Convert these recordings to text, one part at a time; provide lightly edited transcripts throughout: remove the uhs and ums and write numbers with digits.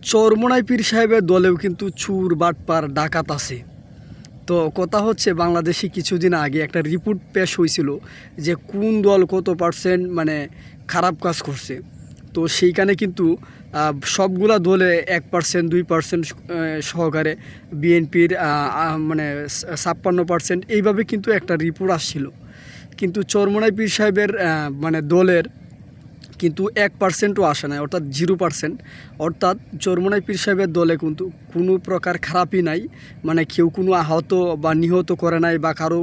চরমোনাই পীর সাহেবের দলেও কিন্তু চুর বাটপার ডাকাত আছে। তো কথা হচ্ছে, বাংলাদেশে কিছুদিন আগে একটা রিপোর্ট পেশ হয়েছিল যে কোন দল কত পার্সেন্ট মানে খারাপ কাজ করছে। তো সেইখানে কিন্তু সবগুলা দলে 1% 2% সহকারে বিএনপির মানে 56% এইভাবে কিন্তু একটা রিপোর্ট আসছিল। কিন্তু চরমোনাই পীর সাহেবের মানে দলের কিন্তু 1%ও আসে নাই, অর্থাৎ 0%। অর্থাৎ চরমোনাই পীর সাহেবের দলে কিন্তু কোনো প্রকার খারাপই নাই, মানে কেউ কোনো আহত বা নিহত করে নাই বা কারো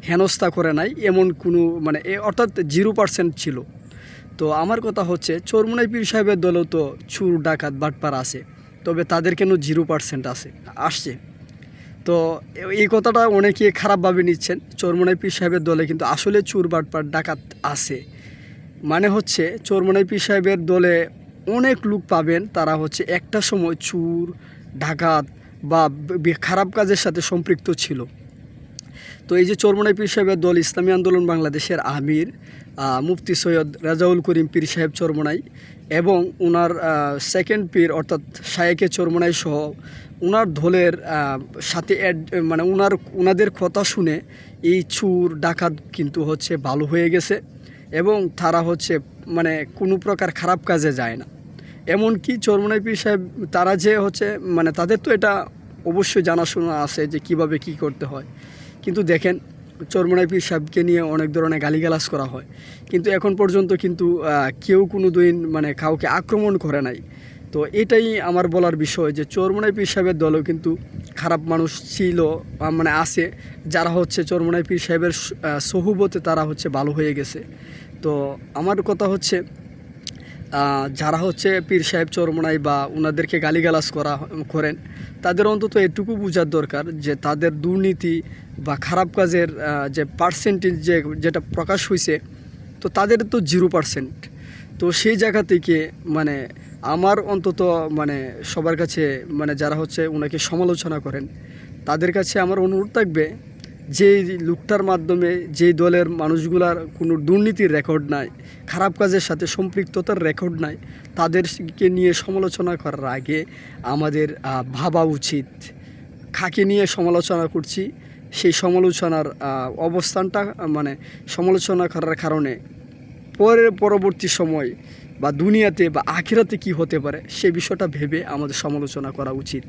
হেনস্থা করে নাই, এমন কোনো মানে অর্থাৎ 0% ছিল। তো আমার কথা হচ্ছে, চরমোনাই পীর সাহেবের দলেও তো চুর ডাকাত বাটপার আছে, তবে তাদের কেন 0% আসছে। তো এই কথাটা অনেকে খারাপভাবে নিচ্ছেন। চরমোনাই পীর সাহেবের দলে কিন্তু আসলে চুর বাটপার ডাকাত আছে। মানে হচ্ছে, চরমোনাই পীর সাহেবের দলে অনেক লোক পাবেন, তারা হচ্ছে একটা সময় চুর ডাকাত বা খারাপ কাজের সাথে সম্পৃক্ত ছিল। তো এই যে চরমোনাই পীর সাহেবের দল, ইসলামী আন্দোলন বাংলাদেশের আমির মুফতি সৈয়দ রেজাউল করিম পীর সাহেব চরমোনাই এবং ওনার সেকেন্ড পীর অর্থাৎ শায়েকে চরমোনাই সহ ওনার দলের সাথে মানে ওনাদের কথা শুনে এই চুর ডাকাত কিন্তু হচ্ছে ভালো হয়ে গেছে এবং তারা হচ্ছে মানে কোনো প্রকার খারাপ কাজে যায় না। এমনকি চরমোনাই পীর সাহেব তারা যে হচ্ছে মানে তাদের তো এটা অবশ্যই জানাশোনা আছে যে কিভাবে কি করতে হয়। কিন্তু দেখেন, চরমোনাই পীর সাহেবকে নিয়ে অনেক ধরনের গালিগালাজ করা হয়, কিন্তু এখন পর্যন্ত কিন্তু কেউ কোনো দিন মানে কাউকে আক্রমণ করে নাই। তো এটাই আমার বলার বিষয় যে চরমোনাই পীর সাহেবের দলেও কিন্তু খারাপ মানুষ ছিল, মানে আছে, যারা হচ্ছে চরমোনাই পীর সাহেবের সহুবতে তারা হচ্ছে ভালো হয়ে গেছে। তো আমার কথা হচ্ছে, যারা হচ্ছে পীর সাহেব চরমোনাই বা ওনাদেরকে গালিগালাজ করেন, তাদের অন্তত এটুকু বোঝার দরকার যে তাদের দুর্নীতি বা খারাপ কাজের যে পার্সেন্টেজ যেটা প্রকাশ হয়েছে, তো তাদের তো 0%। তো সেই জায়গা থেকে মানে আমার অন্তত মানে সবার কাছে মানে যারা হচ্ছে ওনাকে সমালোচনা করেন, তাদের কাছে আমার অনুরোধ থাকবে, যে লোকটার মাধ্যমে যেই দলের মানুষগুলার কোনো দুর্নীতির রেকর্ড নাই, খারাপ কাজের সাথে সম্পৃক্ততার রেকর্ড নাই, তাদেরকে নিয়ে সমালোচনা করার আগে আমাদের ভাবা উচিত কাকে নিয়ে সমালোচনা করছি, সেই সমালোচনার অবস্থানটা মানে সমালোচনা করার কারণে পরবর্তী সময় বা দুনিয়াতে বা আখিরাতে কি হতে পারে সেই বিষয়টা ভেবে আমাদের সমালোচনা করা উচিত।